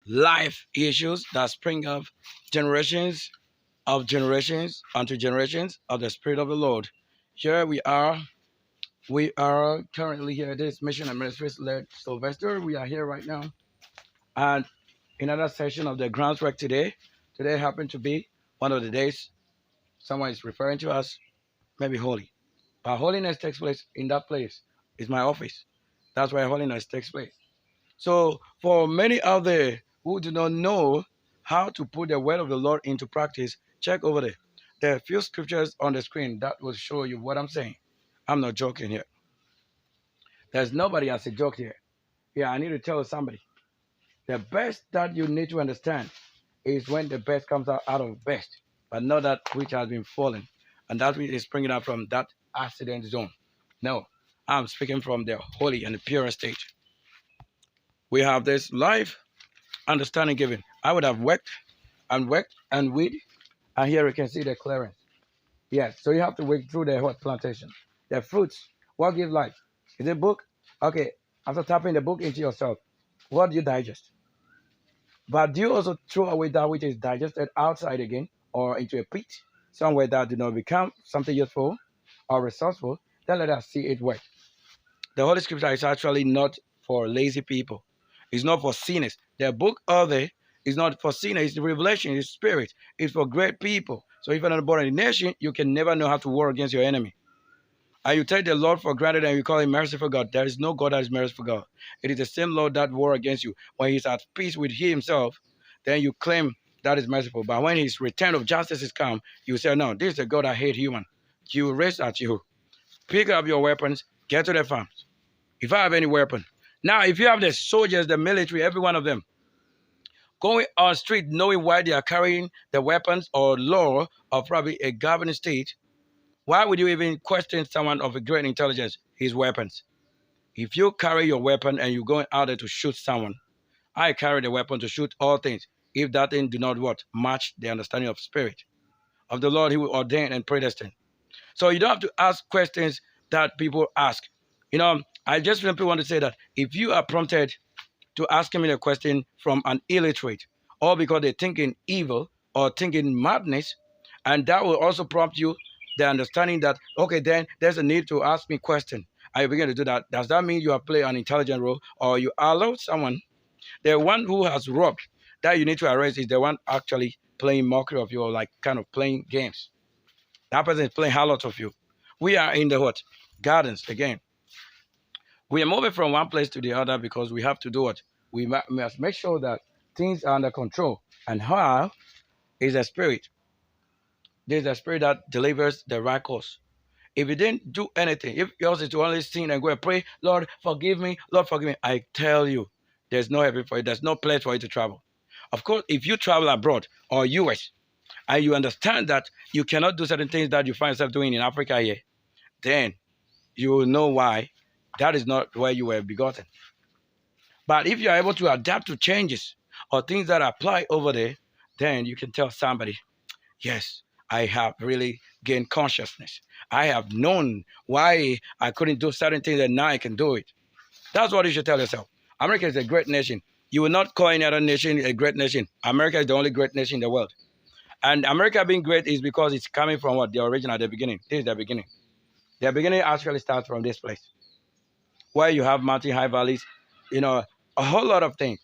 life issues that spring up generations of generations unto generations of the Spirit of the Lord. Here we are. We are currently here at this Mission and Ministries led Sylvester. We are here right now. And another session of the groundwork today. Today happened to be one of the days someone is referring to as maybe holy. But holiness takes place in that place. It's my office. That's where holiness takes place. So for many out there who do not know how to put the word of the Lord into practice, check over there. There are a few scriptures on the screen that will show you what I'm saying. I'm not joking here. There's nobody as a joke here. Yeah, I need to tell somebody. The best that you need to understand is when the best comes out of best, but not that which has been fallen, and that which is springing out from that accident zone. No, I'm speaking from the holy and the pure state. We have this life understanding given. I would have worked and weed, and here you can see the clearance. Yes, so you have to work through the what plantation. The fruits, what give life? Is it book? Okay, after tapping the book into yourself, what do you digest? But do you also throw away that which is digested outside again or into a pit, somewhere that do not become something useful or resourceful? Then let us see it work. The Holy Scripture is actually not for lazy people. It's not for sinners. The book of the is not for sinners. It's the revelation, it's spirit. It's for great people. So if you're not born in a nation, you can never know how to war against your enemy. And you take the Lord for granted and you call him merciful God. There is no God that is merciful God. It is the same Lord that war against you. When he's at peace with himself, then you claim that is merciful. But when his return of justice is come, you say, no, this is a God that hates human. He will race at you. Pick up your weapons, get to the farms. If I have any weapon. Now, if you have the soldiers, the military, every one of them, going on the street knowing why they are carrying the weapons or law of probably a governing state, why would you even question someone of a great intelligence, his weapons? If you carry your weapon and you're going out there to shoot someone, I carry the weapon to shoot all things. If that thing do not what? Match the understanding of spirit of the Lord, he will ordain and predestine. So you don't have to ask questions that people ask. You know, I just simply want to say that if you are prompted to ask me a question from an illiterate, or because they're thinking evil or thinking madness, and that will also prompt you the understanding that, okay, then there's a need to ask me a question. I begin to do that. Does that mean you have played an intelligent role or you allow someone, the one who has robbed, that you need to arrest is the one actually playing mockery of you or like kind of playing games. That person is playing harlot of you. We are in the what? Gardens again. We are moving from one place to the other because we have to do what? We must make sure that things are under control. And how is a spirit? There's a spirit that delivers the right course. If you didn't do anything, if yours is to only sin and go and pray, Lord, forgive me, Lord, forgive me, I tell you, there's no heaven for you. There's no place for you to travel. Of course, if you travel abroad or US, and you understand that you cannot do certain things that you find yourself doing in Africa here, then you will know why that is not where you were begotten. But if you are able to adapt to changes or things that apply over there, then you can tell somebody, yes, I have really gained consciousness. I have known why I couldn't do certain things and now I can do it. That's what you should tell yourself. America is a great nation. You will not call any other nation a great nation. America is the only great nation in the world. And America being great is because it's coming from what? The origin at the beginning. This is the beginning. The beginning actually starts from this place, where you have mountain, high valleys, you know, a whole lot of things.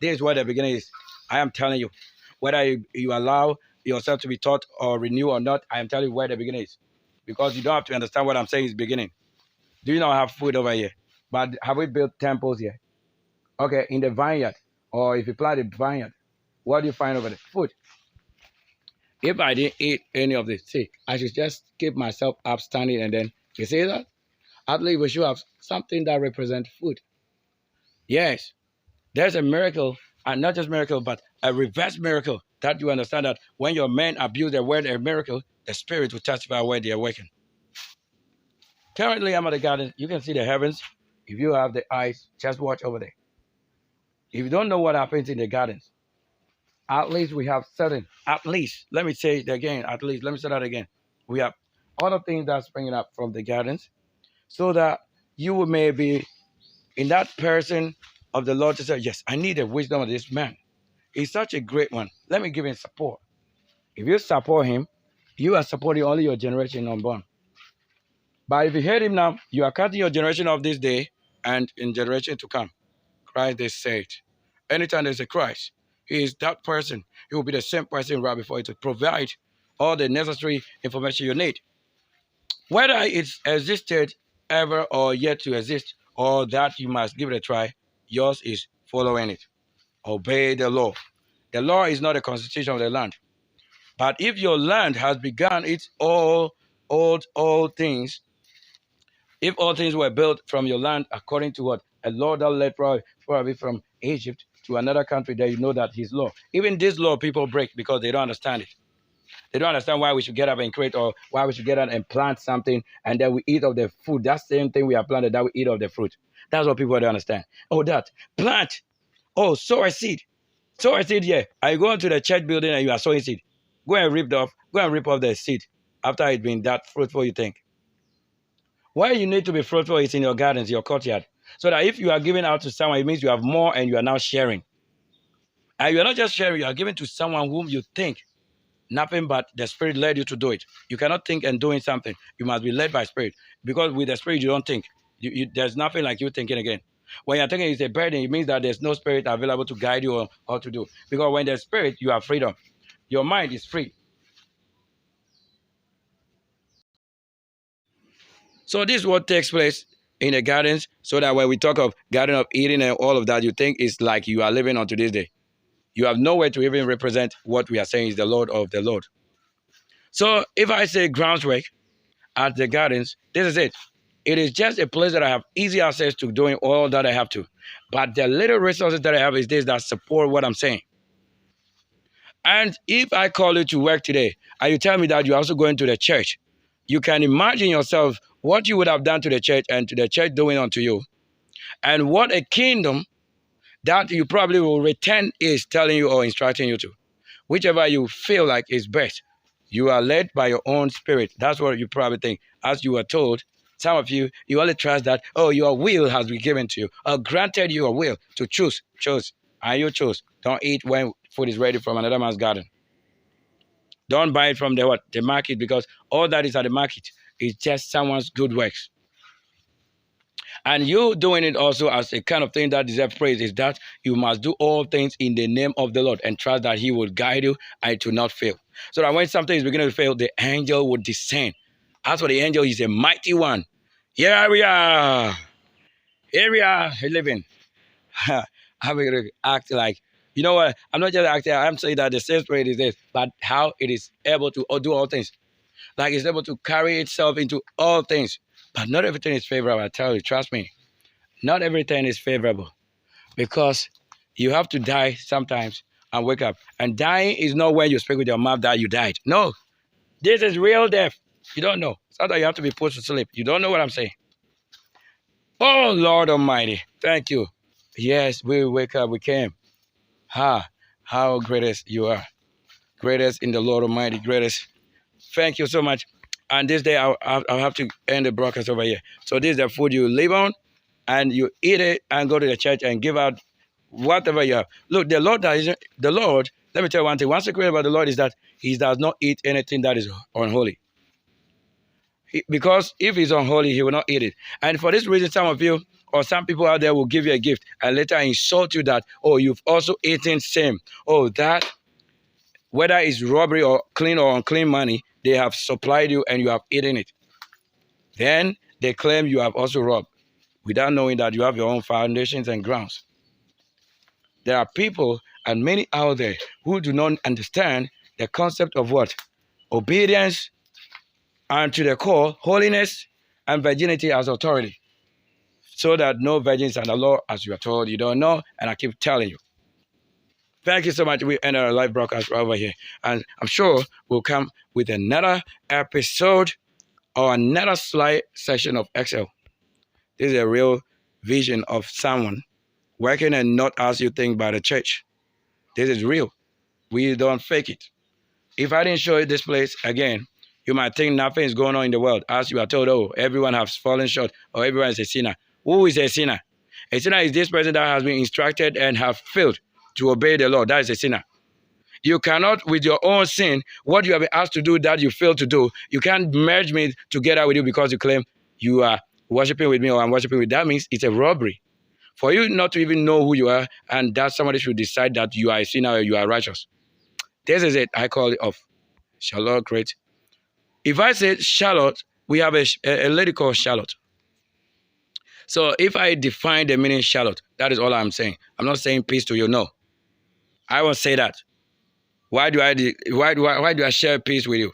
This is where the beginning is. I am telling you, whether you allow yourself to be taught or renew or not, I am telling you where the beginning is. Because you don't have to understand what I'm saying is beginning. Do you not have food over here? But have we built temples here? Okay, in the vineyard, or if you plant a vineyard, what do you find over there? Food. If I didn't eat any of this, see, I should just keep myself upstanding and then, you see that? At least we should have something that represents food. Yes, there's a miracle, and not just miracle, but a reverse miracle that you understand that when your men abuse the word a miracle, the spirit will testify where they are working. Currently, I'm at the garden. You can see the heavens. If you have the eyes, just watch over there. If you don't know what happens in the gardens, at least we have certain, at least, let me say it again, at least, let me say that again. We have other things that's springing up from the gardens so that you may be in that person of the Lord to say, yes, I need the wisdom of this man. He's such a great one. Let me give him support. If you support him, you are supporting only your generation unborn. But if you hate him now, you are cutting your generation of this day and in generation to come. Christ is said. Anytime there's a Christ, he is that person. He will be the same person right before you to provide all the necessary information you need. Whether it's existed ever or yet to exist, or that you must give it a try, yours is following it. Obey the law. The law is not the constitution of the land. But if your land has begun its all things, if all things were built from your land according to what? A law that led probably from Egypt to another country, then you know that his law. Even this law people break because they don't understand it. They don't understand why we should get up and create or why we should get up and plant something and then we eat of the food. That same thing we have planted, that we eat of the fruit. That's what people don't understand. Oh, that. Plant. Oh, sow a seed. Sow a seed here. Are you going to the church building and you are sowing seed? Go and rip off the seed after it's been that fruitful, you think. Why you need to be fruitful is in your gardens, your courtyard. So that if you are giving out to someone, it means you have more and you are now sharing. And you are not just sharing, you are giving to someone whom you think nothing but the Spirit led you to do it. You cannot think and doing something. You must be led by Spirit. Because with the Spirit, you don't think. There's nothing like you thinking again. When you're thinking it's a burden, it means that there's no Spirit available to guide you or to do. Because when there's Spirit, you have freedom. Your mind is free. So this is what takes place in the gardens, so that when we talk of Garden of Eden and all of that, you think it's like you are living on to this day. You have nowhere to even represent what we are saying is the Lord of the Lord. So if I say groundswork at the gardens, this is it. It is just a place that I have easy access to doing all that I have to. But the little resources that I have is this that support what I'm saying. And if I call you to work today, and you tell me that you're also going to the church, you can imagine yourself what you would have done to the church and to the church doing unto you. And what a kingdom that you probably will return is telling you or instructing you to. Whichever you feel like is best. You are led by your own spirit. That's what you probably think. As you were told, some of you only trust that, oh, your will has been given to you, or granted you a will to choose. Choose. And you choose. Don't eat when food is ready from another man's garden. Don't buy it from the market, because all that is at the market is just someone's good works. And you doing it also as a kind of thing that deserves praise is that you must do all things in the name of the Lord and trust that he will guide you and it will not fail. So that when something is beginning to fail, the angel will descend. As for the angel, he's a mighty one. Here we are. Here we are living. I'm going to act like, you know what? I'm not just acting. I'm saying that the same spirit is this, but how it is able to do all things. Like it's able to carry itself into all things. But not everything is favorable, I tell you, trust me. Not everything is favorable. Because you have to die sometimes and wake up. And dying is not when you speak with your mouth that you died. No. This is real death. You don't know. Sometimes you have to be put to sleep. You don't know what I'm saying. Oh, Lord Almighty. Thank you. Yes, we wake up. We came. How greatest you are. Greatest in the Lord Almighty. Greatest. Thank you so much. And this day, I'll have to end the broadcast over here. So this is the food you live on, and you eat it and go to the church and give out whatever you have. Look, the Lord, let me tell you one thing. One secret about the Lord is that he does not eat anything that is unholy. Because if he's unholy, he will not eat it. And for this reason, some of you or some people out there will give you a gift and later insult you that, oh, you've also eaten same. Oh, that, whether it's robbery or clean or unclean money, they have supplied you and you have eaten it. Then they claim you have also robbed without knowing that you have your own foundations and grounds. There are people and many out there who do not understand the concept of what? Obedience and to the core, holiness and virginity as authority. So that no virgins under law, as you are told, you don't know, and I keep telling you. Thank you so much. We end our live broadcast right over here. And I'm sure we'll come with another episode or another slide session of Excel. This is a real vision of someone working and not as you think by the church. This is real. We don't fake it. If I didn't show you this place again, you might think nothing is going on in the world. As you are told, oh, everyone has fallen short or everyone is a sinner. Who is a sinner? A sinner is this person that has been instructed and have failed to obey the law. That is a sinner. You cannot, with your own sin, what you have been asked to do that you fail to do, you can't merge me together with you because you claim you are worshiping with me or I'm worshiping with you. That means it's a robbery. For you not to even know who you are and that somebody should decide that you are a sinner or you are righteous. This is it. I call it off. Charlotte, great. If I say Charlotte, we have a lady called Charlotte. So if I define the meaning Charlotte, that is all I'm saying. I'm not saying peace to you. No, I won't say that. Why do I share peace with you?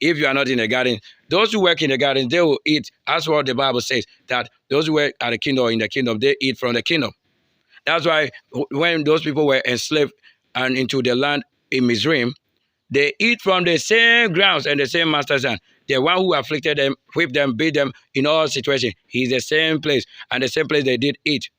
If you are not in the garden, those who work in the garden, they will eat. That's what the Bible says, that those who work at the kingdom or in the kingdom, they eat from the kingdom. That's why when those people were enslaved and into the land in Mizraim, they eat from the same grounds and the same master's hand. The one who afflicted them, whipped them, beat them in all situations, he's the same place, and the same place they did eat.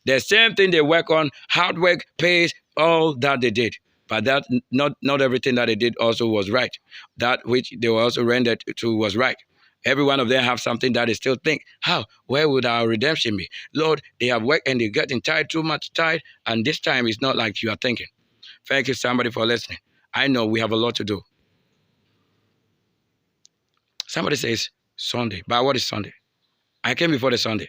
The same thing they work on, hard work pays all that they did. But that not everything that they did also was right. That which they were also rendered to was right. Every one of them have something that they still think, how? Where would our redemption be? Lord, they have worked and they get tired, too much tired, and this time it's not like you are thinking. Thank you, somebody, for listening. I know we have a lot to do. Somebody says Sunday, but what is Sunday? I came before the Sunday.